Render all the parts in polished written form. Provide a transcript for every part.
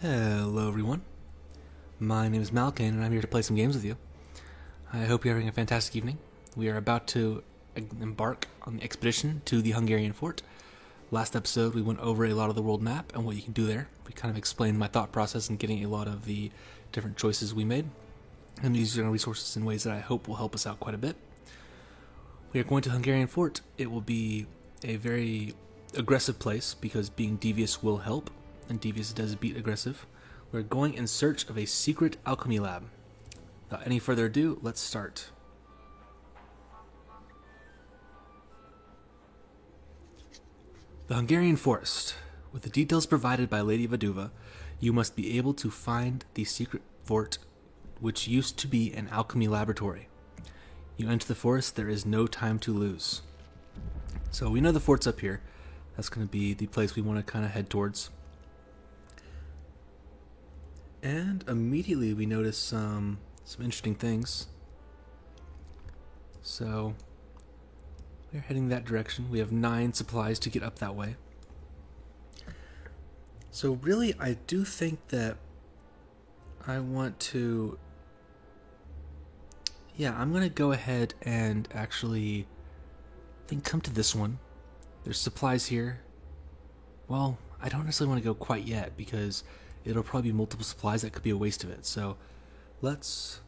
Hello everyone, my name is Malkane and I'm here to play some games with you. I hope you're having a fantastic evening. We are about to embark on the expedition to the Hungarian fort. Last episode we went over a lot of the world map and what you can do there. We kind of explained my thought process in getting a lot of the different choices we made and using our resources in ways that I hope will help us out quite a bit. We are going to the Hungarian fort. It will be a very aggressive place because being devious will help, and devious does beat aggressive. We're going in search of a secret alchemy lab. Without any further ado, let's start. The Hungarian Forest. With the details provided by Lady Vaduva, you must be able to find the secret fort, which used to be an alchemy laboratory. You enter the forest, there is no time to lose. So we know the fort's up here. That's going to be the place we want to kind of head towards. And immediately we notice some interesting things. So we're heading that direction. We have 9 supplies to get up that way. So really, I do think that I want to... Yeah, I'm going to go ahead and actually, come to this one. There's supplies here. Well, I don't necessarily want to go quite yet because it'll probably be multiple supplies. That could be a waste of it. So let's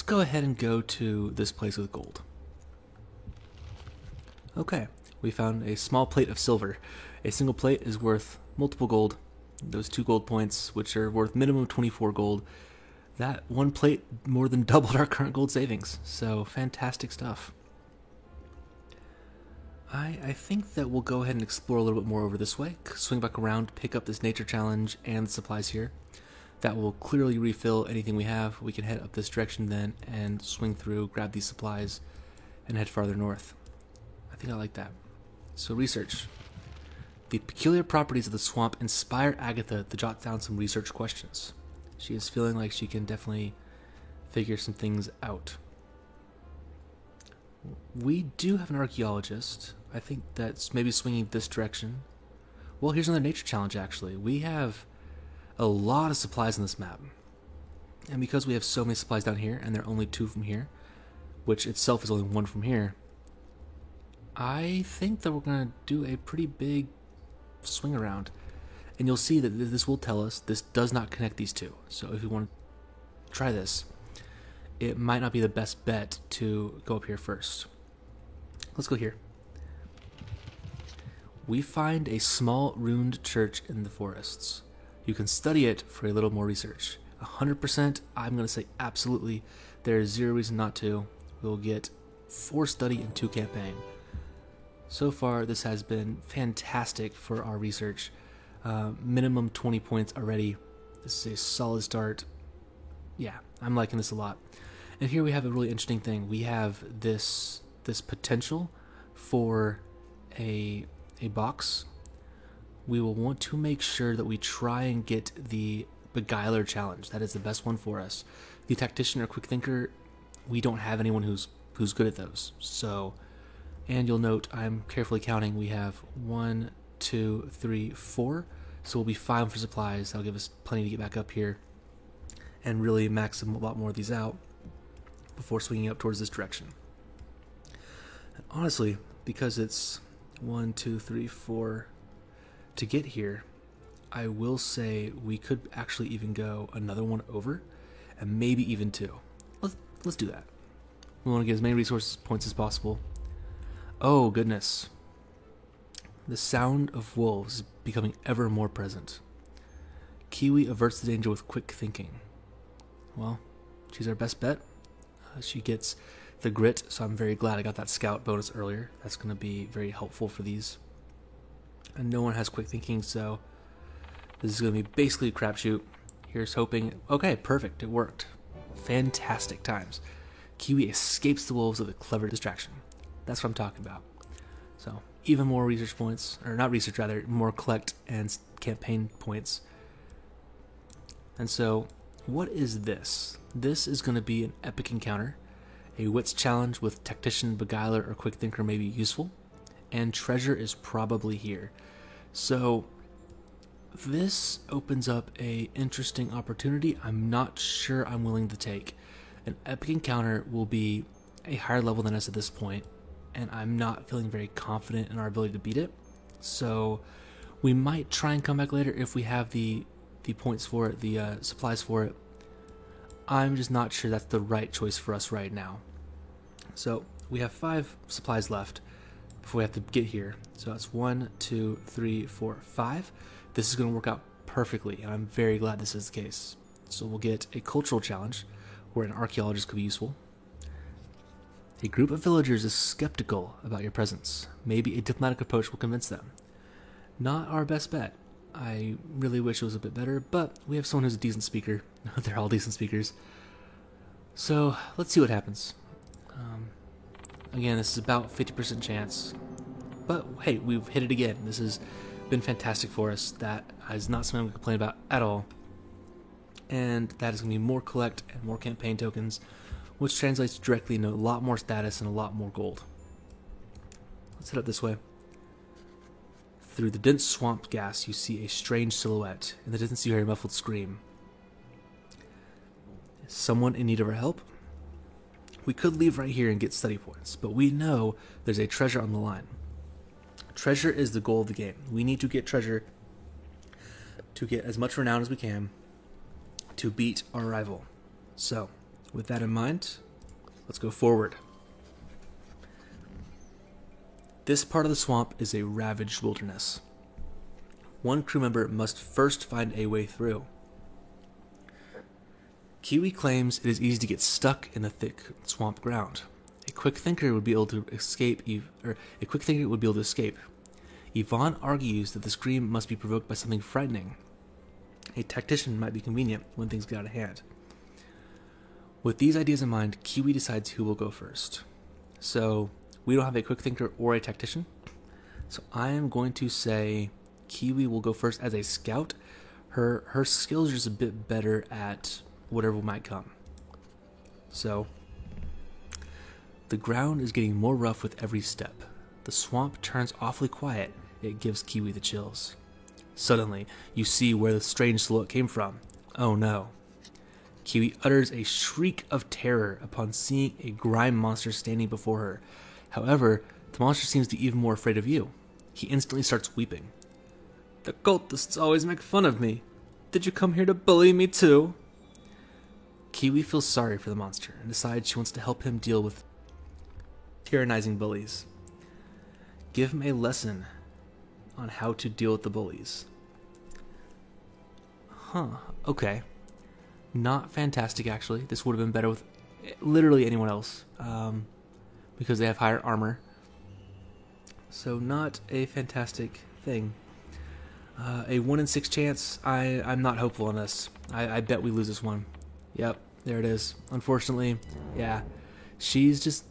go ahead and go to this place with gold. Okay, we found a small plate of silver. A single plate is worth multiple gold. Those 2 gold points, which are worth minimum 24 gold. That one plate more than doubled our current gold savings. So fantastic stuff. I think that we'll go ahead and explore a little bit more over this way. Swing back around, pick up this nature challenge and the supplies here. That will clearly refill anything we have. We can head up this direction then and swing through, grab these supplies, and head farther north. I think I like that. So research. The peculiar properties of the swamp inspire Agatha to jot down some research questions. She is feeling like she can definitely figure some things out. We do have an archaeologist. I think that's maybe swinging this direction. Well, here's another nature challenge, actually. We have a lot of supplies on this map. And because we have so many supplies down here, and there are only 2 from here, which itself is only 1 from here, I think that we're going to do a pretty big swing around. And you'll see that this will tell us this does not connect these 2. So if you want to try this, it might not be the best bet to go up here first. Let's go here. We find a small ruined church in the forests. You can study it for a little more research. 100%, I'm going to say absolutely. There is 0 reason not to. We'll get 4 study and 2 campaign. So far, this has been fantastic for our research. Minimum 20 points already. This is a solid start. Yeah, I'm liking this a lot. And here we have a really interesting thing. We have this potential for a box. We will want to make sure that we try and get the Beguiler challenge. That is the best one for us. The Tactician or Quick Thinker, we don't have anyone who's good at those. So, and you'll note I'm carefully counting. We have 1, 2, 3, 4. So we'll be 5 for supplies. That'll give us plenty to get back up here and really max a lot more of these out before swinging up towards this direction. And honestly, because it's 1, 2, 3, 4 to get here, I will say we could actually even go another one over and maybe even 2. Let's do that. We want to get as many resource points as possible. Oh goodness. The sound of wolves is becoming ever more present. Kiwi averts the danger with quick thinking. Well, she's our best bet. She gets the grit, so I'm very glad I got that scout bonus earlier. That's going to be very helpful for these. And no one has quick thinking, so this is going to be basically a crapshoot. Here's hoping. Okay, perfect. It worked. Fantastic times. Kiwi escapes the wolves with a clever distraction. That's what I'm talking about. So, even more research points, or not research rather, more collect and campaign points. And so, what is this? This is going to be an epic encounter. A wits challenge with Tactician, Beguiler, or Quick Thinker may be useful. And treasure is probably here. So this opens up a interesting opportunity I'm not sure I'm willing to take. An epic encounter will be a higher level than us at this point, and I'm not feeling very confident in our ability to beat it. So we might try and come back later if we have the points for it, the supplies for it. I'm just not sure that's the right choice for us right now. So we have 5 supplies left before we have to get here. So that's 1, 2, 3, 4, 5. This is going to work out perfectly, and I'm very glad this is the case. So we'll get a cultural challenge, where an archaeologist could be useful. A group of villagers is skeptical about your presence. Maybe a diplomatic approach will convince them. Not our best bet. I really wish it was a bit better, but we have someone who's a decent speaker. They're all decent speakers. So let's see what happens. Again, this is about 50% chance. But hey, we've hit it again. This has been fantastic for us. That is not something I'm going to complain about at all. And that is going to be more collect and more campaign tokens, which translates directly into a lot more status and a lot more gold. Let's head up this way. Through the dense swamp gas, you see a strange silhouette. In the distance, you hear a muffled scream. Is someone in need of our help? We could leave right here and get study points, but we know there's a treasure on the line. Treasure is the goal of the game. We need to get treasure to get as much renown as we can to beat our rival. So, with that in mind, let's go forward. This part of the swamp is a ravaged wilderness. One crew member must first find a way through. Kiwi claims it is easy to get stuck in the thick swamp ground. A quick thinker would be able to escape. Yvonne argues that the scream must be provoked by something frightening. A tactician might be convenient when things get out of hand. With these ideas in mind, Kiwi decides who will go first. So, we don't have a quick thinker or a tactician. So I am going to say Kiwi will go first as a scout. Her skills are just a bit better at whatever might come. So, the ground is getting more rough with every step. The swamp turns awfully quiet. It gives Kiwi the chills. Suddenly, you see where the strange silhouette came from. Oh no. Kiwi utters a shriek of terror upon seeing a grime monster standing before her. However, the monster seems to be even more afraid of you. He instantly starts weeping. The cultists always make fun of me. Did you come here to bully me too? Kiwi feels sorry for the monster and decides she wants to help him deal with tyrannizing bullies. Give him a lesson on how to deal with the bullies. Okay. Not fantastic, actually. This would have been better with literally anyone else, because they have higher armor. So not a fantastic thing. A 1 in 6 chance. I'm not hopeful on this. I bet we lose this one. Yep, there it is. Unfortunately, yeah. She's just...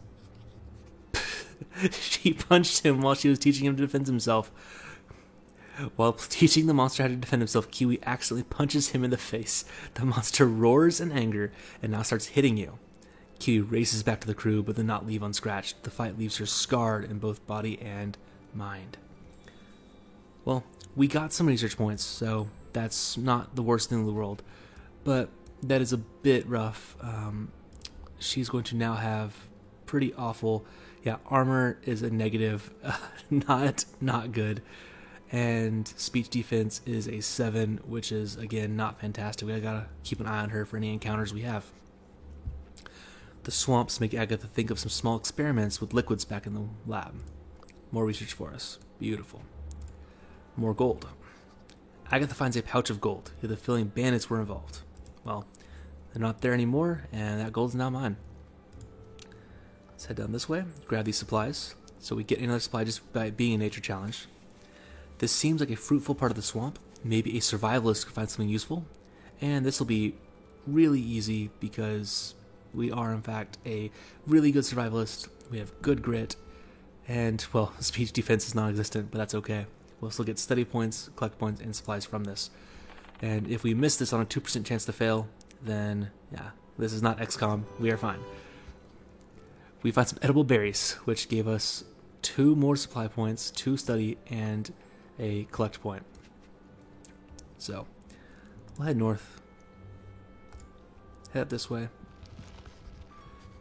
She punched him while she was teaching him to defend himself. While teaching the monster how to defend himself, Kiwi accidentally punches him in the face. The monster roars in anger and now starts hitting you. Kiwi races back to the crew, but did not leave unscratched. The fight leaves her scarred in both body and mind. Well, we got some research points, so that's not the worst thing in the world. But that is a bit rough. She's going to now have pretty awful... Yeah, armor is a negative. Not good. And speech defense is a 7, which is, again, not fantastic. We gotta keep an eye on her for any encounters we have. The swamps make Agatha think of some small experiments with liquids back in the lab. More research for us. Beautiful. More gold. Agatha finds a pouch of gold. You have the feeling bandits were involved. Well, they're not there anymore, and that gold's now mine. Let's head down this way, grab these supplies. So we get another supply just by being a nature challenge. This seems like a fruitful part of the swamp. Maybe a survivalist could find something useful. And this will be really easy because we are, in fact, a really good survivalist. We have good grit. And, well, speech defense is non-existent, but that's okay. We'll still get study points, collect points, and supplies from this. And if we miss this on a 2% chance to fail, then, yeah, this is not XCOM. We are fine. We found some edible berries, which gave us 2 more supply points, 2 study, and a collect point. So, we'll head north. Head up this way.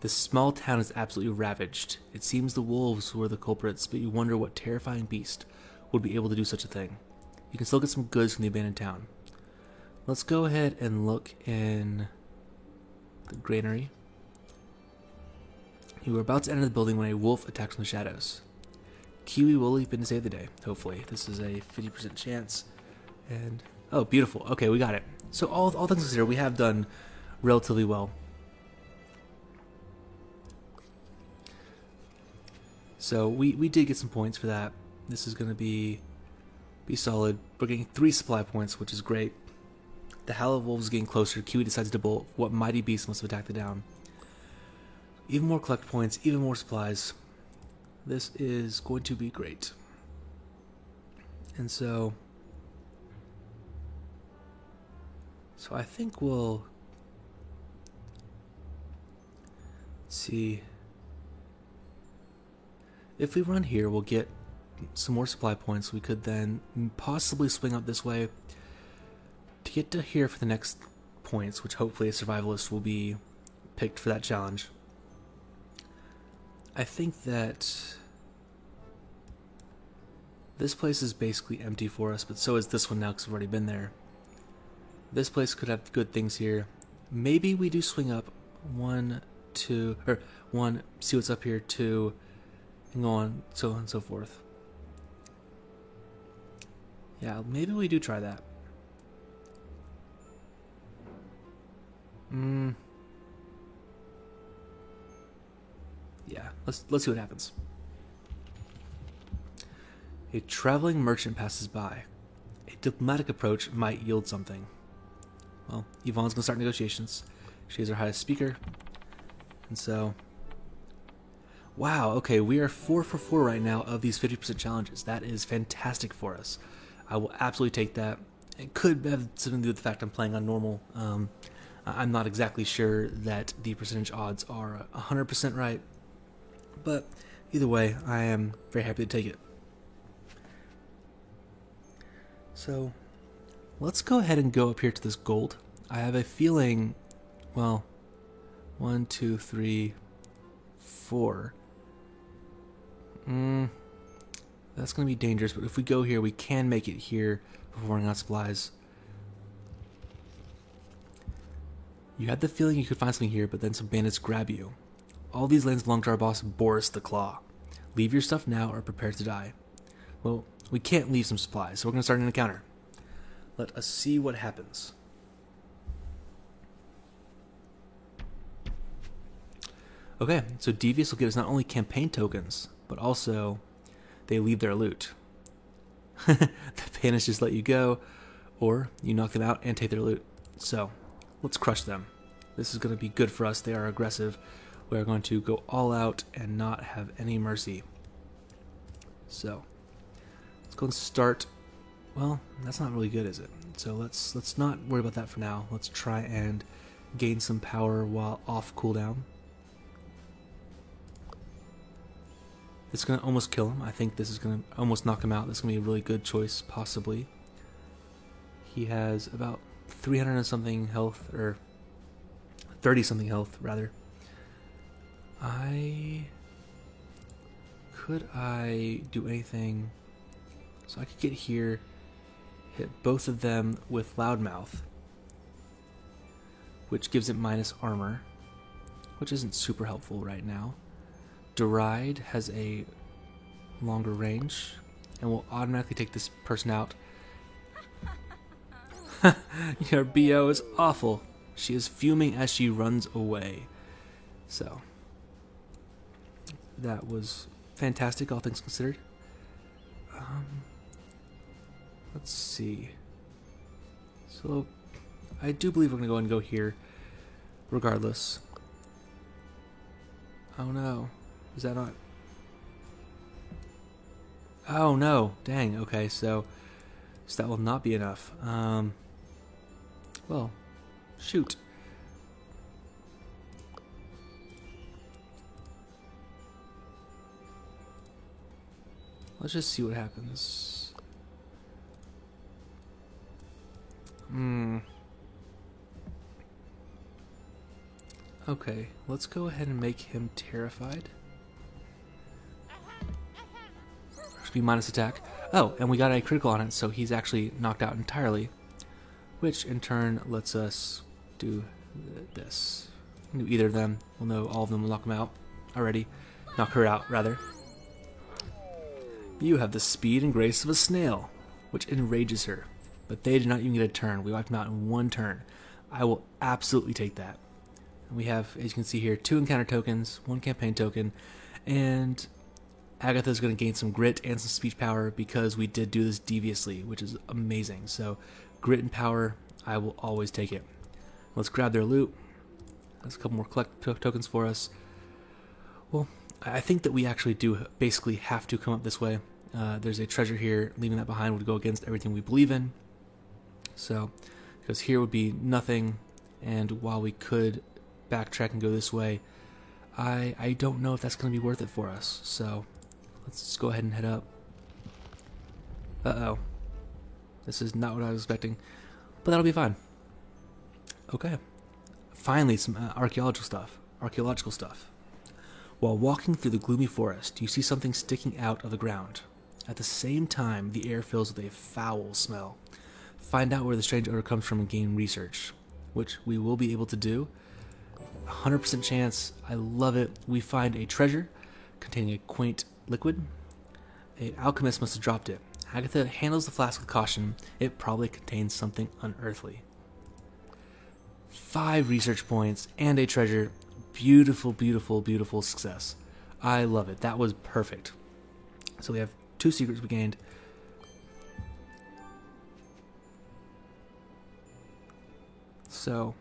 This small town is absolutely ravaged. It seems the wolves were the culprits, but you wonder what terrifying beast would be able to do such a thing. You can still get some goods from the abandoned town. Let's go ahead and look in the granary. You were about to enter the building when a wolf attacked from the shadows. Kiwi will leap in to save the day, hopefully. This is a 50% chance. And, oh, beautiful. Okay, we got it. So all things considered, we have done relatively well. So we did get some points for that. This is going to be solid. We're getting 3 supply points, which is great. The Howl of Wolves is getting closer. Kiwi decides to bolt. What mighty beast must have attacked the down? Even more collect points, even more supplies. This is going to be great. And so I think we'll see. If we run here, we'll get some more supply points. We could then possibly swing up this way to get to here for the next points, which hopefully a survivalist will be picked for that challenge. I think that this place is basically empty for us, but so is this one now because we've already been there. This place could have good things here. Maybe we do swing up 1, 2, or 1, see what's up here, 2, and go on, so on and so forth. Yeah, maybe we do try that. Yeah, let's see what happens. A traveling merchant passes by. A diplomatic approach might yield something. Well, Yvonne's gonna start negotiations. She's our highest speaker. And so, wow, okay, we are 4 for 4 right now of these 50% challenges. That is fantastic for us. I will absolutely take that. It could have something to do with the fact I'm playing on normal. I'm not exactly sure that the percentage odds are 100% right. But either way, I am very happy to take it. So, let's go ahead and go up here to this gold. I have a feeling, well, 1, 2, 3, 4. That's going to be dangerous, but if we go here, we can make it here before running out of supplies. You had the feeling you could find something here, but then some bandits grab you. All these lands belong to our boss, Boris the Claw. Leave your stuff now or prepare to die. Well, we can't leave some supplies, so we're going to start an encounter. Let us see what happens. Okay, so Devious will get us not only campaign tokens, but also they leave their loot. The bandits just let you go, or you knock them out and take their loot. So, let's crush them. This is going to be good for us. They are aggressive. We are going to go all out and not have any mercy. So, let's go and start. Well, that's not really good, is it? So let's not worry about that for now. Let's try and gain some power while off cooldown. It's going to almost kill him. I think this is going to almost knock him out. This is going to be a really good choice, possibly. He has about 300 and something health, or 30 something health, rather. Could I do anything? So I could get here, hit both of them with Loudmouth, which gives it minus armor, which isn't super helpful right now. Deride has a longer range, and will automatically take this person out. Your BO is awful. She is fuming as she runs away. So, that was fantastic, all things considered. Let's see. So, I do believe we're going to go and go here, regardless. Oh no. Is that not... Oh no. Dang, okay, so that will not be enough. Well, shoot. Let's just see what happens. Okay, let's go ahead and make him terrified. Should be minus attack. Oh, and we got a critical on it, so he's actually knocked out entirely, which in turn lets us do this. Do either of them. We'll know all of them will knock him out already. Knock her out, rather. You have the speed and grace of a snail, which enrages her. But they did not even get a turn. We wiped them out in one turn. I will absolutely take that. We have, as you can see here, 2 encounter tokens, 1 campaign token, and Agatha's going to gain some grit and some speech power because we did do this deviously, which is amazing. So, grit and power, I will always take it. Let's grab their loot. There's a couple more collect tokens for us. Well, I think that we actually do basically have to come up this way. There's a treasure here. Leaving that behind would go against everything we believe in. So, because here would be nothing, and while we could backtrack and go this way, I don't know if that's going to be worth it for us. So, let's just go ahead and head up. Uh-oh. This is not what I was expecting, but that'll be fine. Okay. Finally, some archaeological stuff. While walking through the gloomy forest, you see something sticking out of the ground. At the same time, the air fills with a foul smell. Find out where the strange odor comes from and gain research, which we will be able to do. 100% chance. I love it. We find a treasure containing a quaint liquid. An alchemist must have dropped it. Agatha handles the flask with caution. It probably contains something unearthly. 5 research points and a treasure. Beautiful, beautiful, beautiful success. I love it. That was perfect. So we have 2 secrets we gained. So,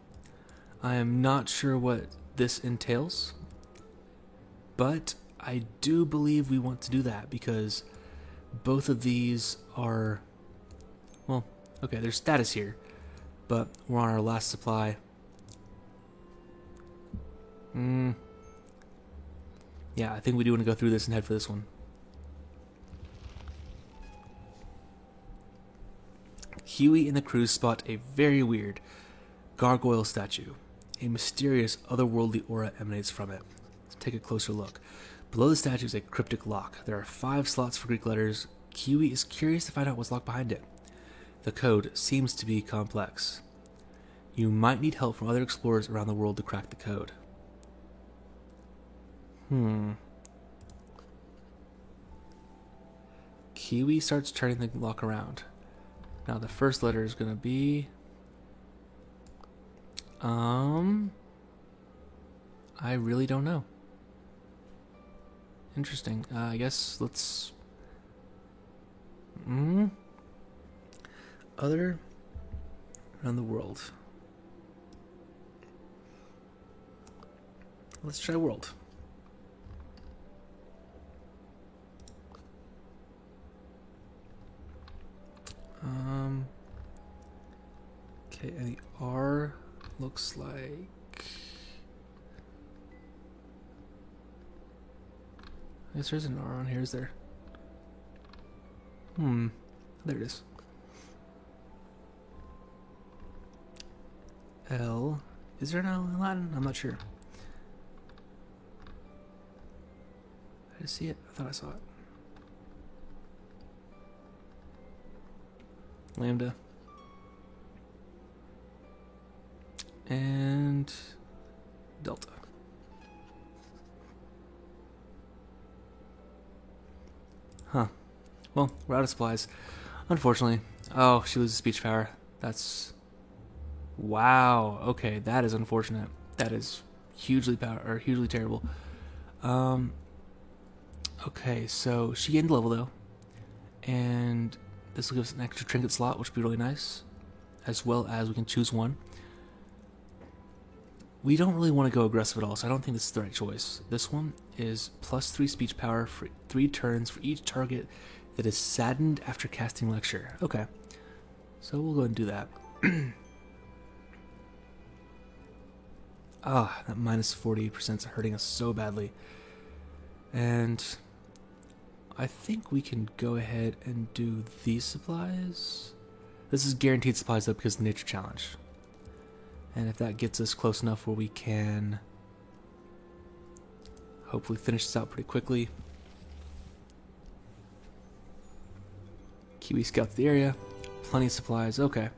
I am not sure what this entails, but I do believe we want to do that because both of these are, well, okay, there's status here, but we're on our last supply. Yeah, I think we do want to go through this and head for this one. Huey and the crew spot a very weird gargoyle statue. A mysterious, otherworldly aura emanates from it. Let's take a closer look. Below the statue is a cryptic lock. There are 5 slots for Greek letters. Huey is curious to find out what's locked behind it. The code seems to be complex. You might need help from other explorers around the world to crack the code. Kiwi starts turning the lock around. Now the first letter is going to be... I really don't know. Interesting. I guess let's... Other around the world. Let's try world. Okay, and the R looks like... I guess there's an R on here, is there? There it is. L. Is there an L in Latin? I'm not sure. I just see it. I thought I saw it. Lambda. And Delta. Huh. Well, we're out of supplies. Unfortunately. Oh, she loses speech power. That's... Wow. Okay, that is unfortunate. That is hugely terrible. Okay, so she gained level though. And this will give us an extra trinket slot, which will be really nice. As well as we can choose one. We don't really want to go aggressive at all, so I don't think this is the right choice. This one is plus 3 speech power for 3 turns for each target that is saddened after casting lecture. Okay, so we'll go ahead and do that. That minus 40% is hurting us so badly. And I think we can go ahead and do these supplies. This is guaranteed supplies though because of the nature challenge. And if that gets us close enough where we can hopefully finish this out pretty quickly. Kiwi scouts the area. Plenty of supplies. Okay.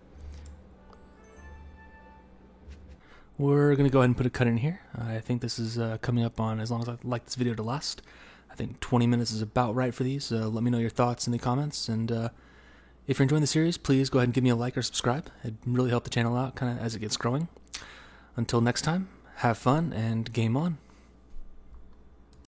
We're going to go ahead and put a cut in here. I think this is coming up on as long as I'd like this video to last. I think 20 minutes is about right for these. Let me know your thoughts in the comments. And if you're enjoying the series, please go ahead and give me a like or subscribe. It'd really help the channel out kind of as it gets growing. Until next time, have fun and game on.